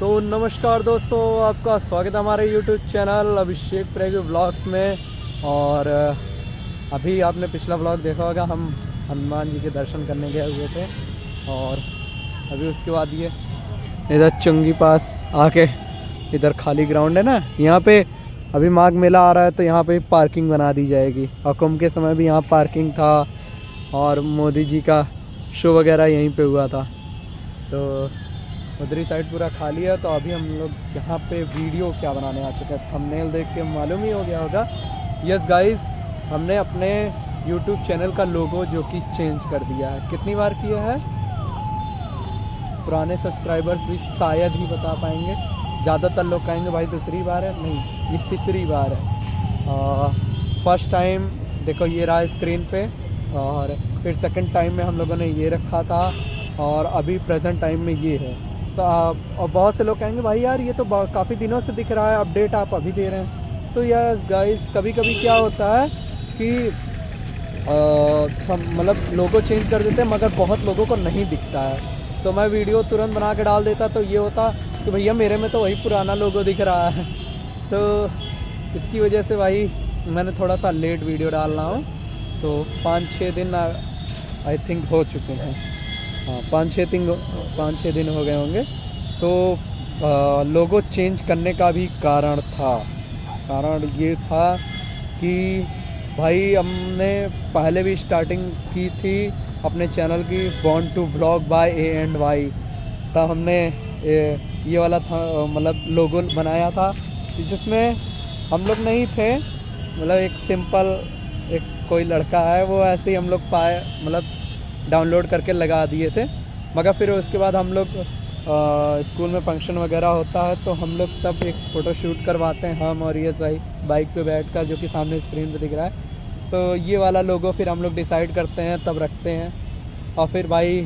तो नमस्कार दोस्तों, आपका स्वागत है हमारे YouTube चैनल अभिषेक प्रेगी व्लॉग्स में। और अभी आपने पिछला व्लॉग देखा होगा, हम हनुमान जी के दर्शन करने गए हुए थे। और अभी उसके बाद ये इधर चुंगी पास आके, इधर खाली ग्राउंड है ना, यहाँ पे अभी माघ मेला आ रहा है तो यहाँ पे पार्किंग बना दी जाएगी। और कुंभ के समय भी यहाँ पार्किंग था और मोदी जी का शो वगैरह यहीं पे हुआ था। तो उधरी साइड पूरा खाली है। तो अभी हम लोग यहाँ पे वीडियो क्या बनाने आ चुके हैं, थंबनेल देख के मालूम ही हो गया होगा। यस गाइस, हमने अपने YouTube चैनल का लोगो जो कि चेंज कर दिया है। कितनी बार किया है, पुराने सब्सक्राइबर्स भी शायद ही बता पाएंगे। ज़्यादातर लोग कहेंगे भाई दूसरी बार है, नहीं ये तीसरी बार है। फर्स्ट टाइम देखो ये रहा स्क्रीन पे, और फिर सेकंड टाइम में हम लोगों ने ये रखा था, और अभी प्रेजेंट टाइम में ये है। तो और बहुत से लोग कहेंगे भाई यार ये तो काफ़ी दिनों से दिख रहा है, अपडेट आप अभी दे रहे हैं। तो यस गाइस, कभी कभी क्या होता है कि मतलब लोगो चेंज कर देते हैं मगर बहुत लोगों को नहीं दिखता है। तो मैं वीडियो तुरंत बना के डाल देता तो ये होता कि भैया मेरे में तो वही पुराना लोगो दिख रहा है। तो इसकी वजह से भाई मैंने थोड़ा सा लेट वीडियो डाल रहा हूँ। तो 5-6 दिन आई थिंक हो चुके हैं। हाँ, 5-6 दिन हो गए होंगे। तो लोगो चेंज करने का भी कारण ये था कि भाई हमने पहले भी स्टार्टिंग की थी अपने चैनल की, born to vlog bye A&Y। तब हमने ये वाला था, मतलब लोगो बनाया था जिसमें हम लोग नहीं थे, मतलब एक सिंपल एक कोई लड़का है, वो ऐसे ही हम लोग पाए, मतलब डाउनलोड करके लगा दिए थे। मगर फिर उसके बाद हम लोग स्कूल में फंक्शन वगैरह होता है तो हम लोग तब एक फ़ोटो शूट करवाते हैं, हम और ये सही बाइक पे बैठकर, जो कि सामने स्क्रीन पे दिख रहा है। तो ये वाला लोगो फिर हम लोग डिसाइड करते हैं, तब रखते हैं। और फिर भाई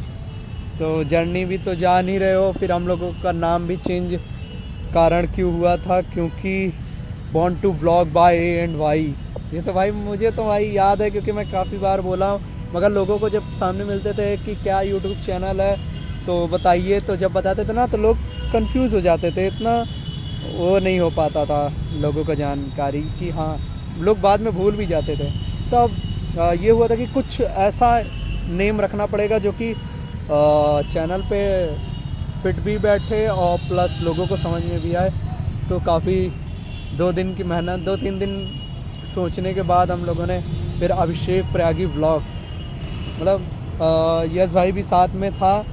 तो जर्नी भी तो जान ही रहे हो, फिर हम लोगों का नाम भी चेंज कारण क्यों हुआ था, क्योंकि born to vlog bye A&Y। ये तो भाई मुझे तो भाई याद है क्योंकि मैं काफ़ी बार बोला हूँ। मगर लोगों को जब सामने मिलते थे कि क्या YouTube चैनल है तो बताइए, तो जब बताते थे ना तो लोग कंफ्यूज हो जाते थे, इतना वो नहीं हो पाता था लोगों को जानकारी कि हाँ, लोग बाद में भूल भी जाते थे। तब ये हुआ था कि कुछ ऐसा नेम रखना पड़ेगा जो कि चैनल पे फिट भी बैठे और प्लस लोगों को समझ में भी आए। तो काफ़ी 2 दिन की मेहनत, 2-3 दिन सोचने के बाद हम लोगों ने फिर अभिषेक प्रेगी व्लॉग्स, मतलब यश भाई भी साथ में था,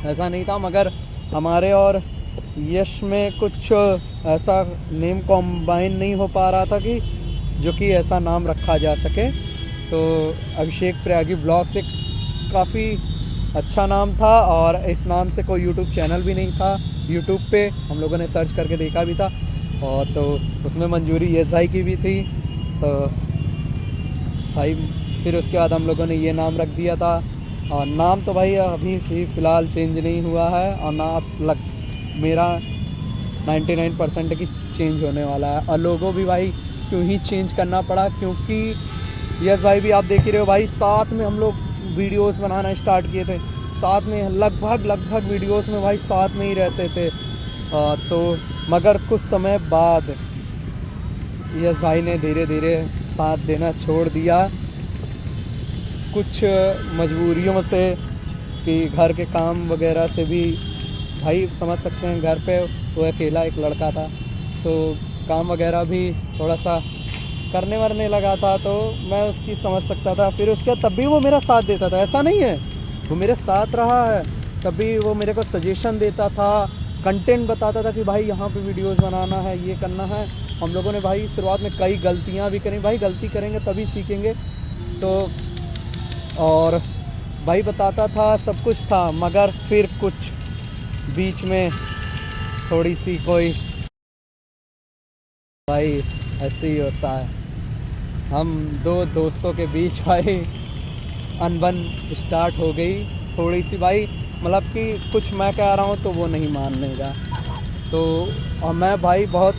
ऐसा नहीं था, मगर हमारे और यश में कुछ ऐसा नेम कॉम्बाइन नहीं हो पा रहा था कि जो कि ऐसा नाम रखा जा सके। तो अभिषेक प्रेगी व्लॉग्स एक काफ़ी अच्छा नाम था, और इस नाम से कोई YouTube चैनल भी नहीं था। YouTube पे हम लोगों ने सर्च करके देखा भी था, और तो उसमें मंजूरी यश भाई की भी थी। तो भाई फिर उसके बाद हम लोगों ने ये नाम रख दिया था। और नाम तो भाई अभी फ़िलहाल चेंज नहीं हुआ है, और ना मेरा 99% की चेंज होने वाला है। और लोगों भी भाई क्यों ही चेंज करना पड़ा, क्योंकि यस भाई भी आप देख ही रहे हो भाई, साथ में हम लोग वीडियोस बनाना स्टार्ट किए थे, साथ में लगभग वीडियोस में भाई साथ में ही रहते थे। तो मगर कुछ समय बाद यस भाई ने धीरे धीरे साथ देना छोड़ दिया, कुछ मजबूरियों से, कि घर के काम वगैरह से भी, भाई समझ सकते हैं घर पे वो अकेला एक लड़का था, तो काम वगैरह भी थोड़ा सा करने वरने लगा था, तो मैं उसकी समझ सकता था। फिर उसके बाद तब भी वो मेरा साथ देता था, ऐसा नहीं है, वो मेरे साथ रहा है। तभी वो मेरे को सजेशन देता था, कंटेंट बताता था कि भाई यहाँ पे वीडियोस बनाना है, ये करना है। हम लोगों ने भाई शुरुआत में कई गलतियाँ भी करी, भाई गलती करेंगे तभी सीखेंगे। तो और भाई बताता था, सब कुछ था, मगर फिर कुछ बीच में थोड़ी सी कोई, भाई ऐसे ही होता है, हम 2 दोस्तों के बीच भाई अनबन स्टार्ट हो गई थोड़ी सी, भाई मतलब कि कुछ मैं कह रहा हूँ तो वो नहीं मानेगा। तो और मैं भाई बहुत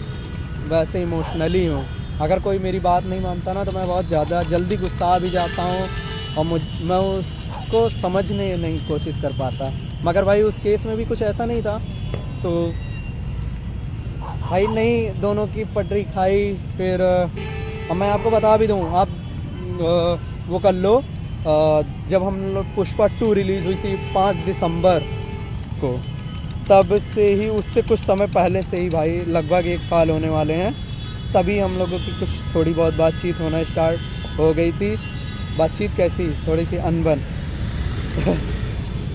वैसे इमोशनली हूँ, अगर कोई मेरी बात नहीं मानता ना तो मैं बहुत ज़्यादा जल्दी गुस्सा भी जाता हूँ, और मैं उसको समझने नहीं कोशिश कर पाता। मगर भाई उस केस में भी कुछ ऐसा नहीं था। तो भाई नहीं, दोनों की पटरी खाई। फिर अब मैं आपको बता भी दूँ, आप वो कर लो, जब हम लोग पुष्पा 2 रिलीज़ हुई थी 5 दिसंबर को, तब से ही, उससे कुछ समय पहले से ही भाई, लगभग 1 साल होने वाले हैं, तभी हम लोगों की कुछ थोड़ी बहुत बातचीत होना स्टार्ट हो गई थी। बातचीत कैसी, थोड़ी सी अनबन।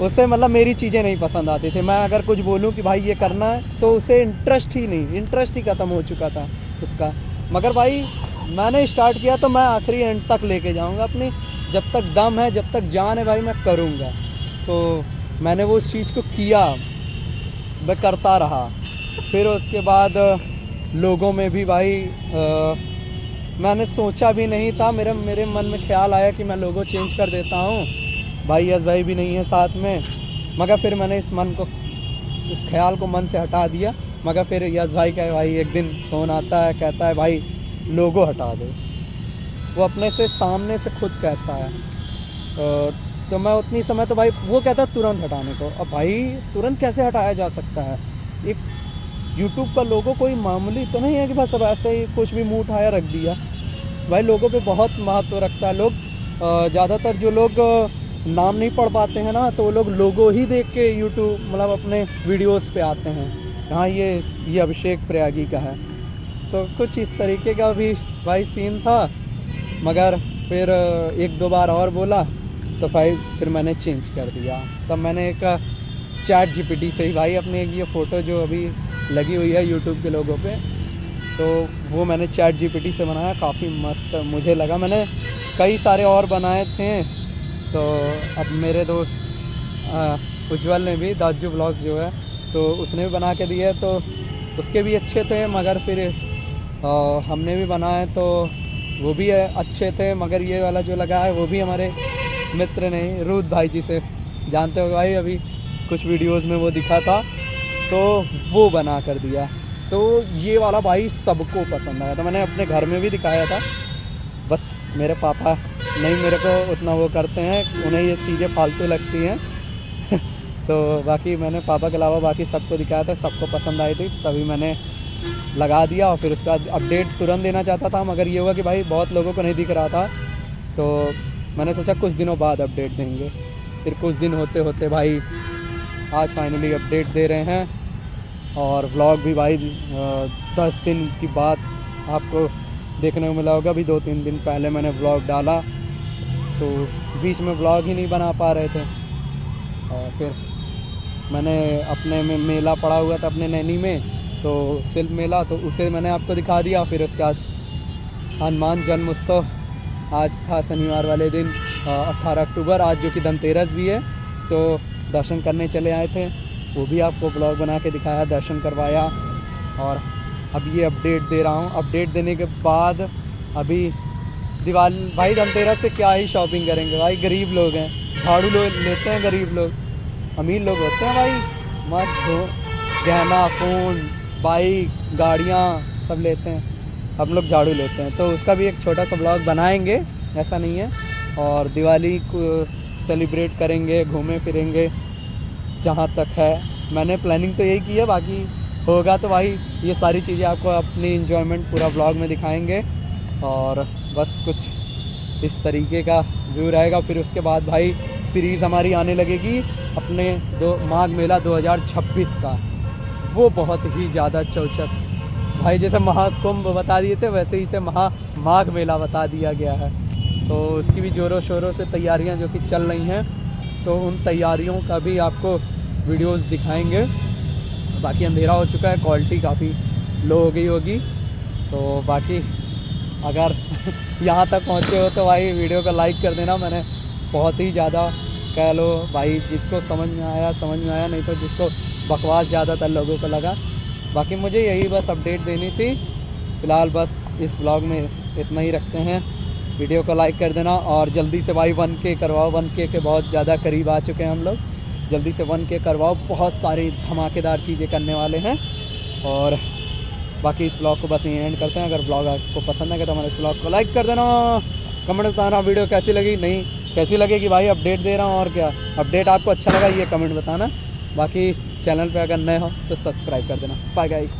उससे मतलब मेरी चीज़ें नहीं पसंद आती थी। मैं अगर कुछ बोलूं कि भाई ये करना है, तो उसे इंटरेस्ट ही ख़त्म हो चुका था उसका। मगर भाई मैंने स्टार्ट किया तो मैं आखिरी एंड तक लेके जाऊंगा अपनी, जब तक दम है, जब तक जान है भाई, मैं करूंगा। तो मैंने वो उस चीज़ को किया, मैं करता रहा। फिर उसके बाद लोगों में भी भाई मैंने सोचा भी नहीं था, मेरे मन में ख्याल आया कि मैं लोगो चेंज कर देता हूँ। भाई यस भाई भी नहीं है साथ में, मगर फिर मैंने इस ख्याल को मन से हटा दिया। मगर फिर यस भाई का भाई एक दिन फ़ोन आता है, कहता है भाई लोगो हटा दो। वो अपने से सामने से खुद कहता है। तो मैं उतनी समय तो भाई, वो कहता है तुरंत हटाने को। अब भाई तुरंत कैसे हटाया जा सकता है? एक यूट्यूब का लोगो कोई मामूली तो नहीं है कि बस अब ऐसे ही कुछ भी मुँह उठाया रख दिया। भाई लोगों पे बहुत महत्व रखता है। लोग ज़्यादातर जो लोग नाम नहीं पढ़ पाते हैं ना, तो वो लोग लोगो ही देख के यूट्यूब मतलब अपने वीडियोस पे आते हैं, हाँ ये अभिषेक प्रयागी का है। तो कुछ इस तरीके का भी भाई सीन था। मगर फिर 1-2 बार और बोला, तो भाई फिर मैंने चेंज कर दिया। तब मैंने एक चैट जीपीटी से ही भाई अपनी एक ये फ़ोटो जो अभी लगी हुई है यूट्यूब के लोगों पे, तो वो मैंने चैट जीपीटी से बनाया। काफ़ी मस्त मुझे लगा। मैंने कई सारे और बनाए थे, तो अब मेरे दोस्त उज्जवल ने भी, दाजू ब्लॉग्स जो है, तो उसने भी बना के दिए, तो उसके भी अच्छे थे। मगर फिर हमने भी बनाए तो वो भी अच्छे थे। मगर ये वाला जो लगा है वो भी हमारे मित्र ने, रूद भाई जी से जानते हो भाई, अभी कुछ वीडियोस में वो दिखा था, तो वो बना कर दिया। तो ये वाला भाई सबको पसंद आया था। मैंने अपने घर में भी दिखाया था, बस मेरे पापा नहीं मेरे को उतना वो करते हैं, उन्हें ये चीज़ें फालतू लगती हैं। तो बाकी मैंने पापा के अलावा बाकी सबको दिखाया था, सबको पसंद आई थी, तभी मैंने लगा दिया। और फिर उसका अपडेट तुरंत देना चाहता था, मगर ये हुआ कि भाई बहुत लोगों को नहीं दिख रहा था, तो मैंने सोचा कुछ दिनों बाद अपडेट देंगे। फिर कुछ दिन होते होते भाई आज फाइनली अपडेट दे रहे हैं। और व्लॉग भी भाई 10 दिन की बात आपको देखने को मिला होगा। अभी 2-3 दिन पहले मैंने व्लॉग डाला, तो बीच में व्लॉग ही नहीं बना पा रहे थे। और फिर मैंने अपने में मेला पड़ा हुआ था अपने नैनी में, तो शिल्प मेला, तो उसे मैंने आपको दिखा दिया। फिर उसके बाद हनुमान जन्म उत्सव आज था, शनिवार वाले दिन 18 अक्टूबर, आज जो कि धनतेरस भी है, तो दर्शन करने चले आए थे, वो भी आपको ब्लॉग बना के दिखाया, दर्शन करवाया। और अब ये अपडेट दे रहा हूँ। अपडेट देने के बाद अभी दिवाली, भाई धनतेरस से क्या ही शॉपिंग करेंगे भाई, गरीब लोग हैं, झाड़ू लेते हैं गरीब लोग, अमीर लोग होते हैं भाई मत हो, गहना, फ़ोन, बाइक, गाड़ियाँ सब लेते हैं, हम लोग झाड़ू लेते हैं। तो उसका भी एक छोटा सा ब्लॉग बनाएंगे, ऐसा नहीं है। और दिवाली को सेलिब्रेट करेंगे, घूमें फिरेंगे, जहाँ तक है मैंने प्लानिंग तो यही की है। बाकी होगा तो भाई ये सारी चीज़ें आपको अपनी इंजॉयमेंट पूरा ब्लॉग में दिखाएंगे। और बस कुछ इस तरीके का व्यू रहेगा। फिर उसके बाद भाई सीरीज़ हमारी आने लगेगी अपने माघ मेला 2026 का, वो बहुत ही ज़्यादा चौचक भाई, जैसे महाकुंभ बता दिए थे वैसे ही से माघ मेला बता दिया गया है। तो उसकी भी ज़ोरों शोरों से तैयारियां जो कि चल रही हैं, तो उन तैयारियों का भी आपको वीडियोस दिखाएंगे। बाकी अंधेरा हो चुका है, क्वालिटी काफ़ी लो हो गई होगी, तो बाकी अगर यहाँ तक पहुँचे हो तो भाई वीडियो को लाइक कर देना। मैंने बहुत ही ज़्यादा कह लो भाई, जिसको समझ में आया, नहीं तो जिसको बकवास ज़्यादातर लोगों को लगा। बाकी मुझे यही बस अपडेट देनी थी फ़िलहाल। बस इस ब्लॉग में इतना ही रखते हैं। वीडियो को लाइक कर देना और जल्दी से भाई 1K करवाओ। 1K के बहुत ज़्यादा करीब आ चुके हैं हम लोग, जल्दी से 1K करवाओ। बहुत सारी धमाकेदार चीज़ें करने वाले हैं। और बाकी इस ब्लॉग को बस यहीं एंड करते हैं। अगर ब्लॉग आपको पसंद है तो हमारे इस ब्लॉग को लाइक कर देना, कमेंट बताना वीडियो कैसी लगी, नहीं कैसी लगेगी भाई, अपडेट दे रहा हूँ और क्या, अपडेट आपको अच्छा लगा ये कमेंट बताना। बाकी चैनल पे अगर नए हो तो सब्सक्राइब कर देना। Bye guys.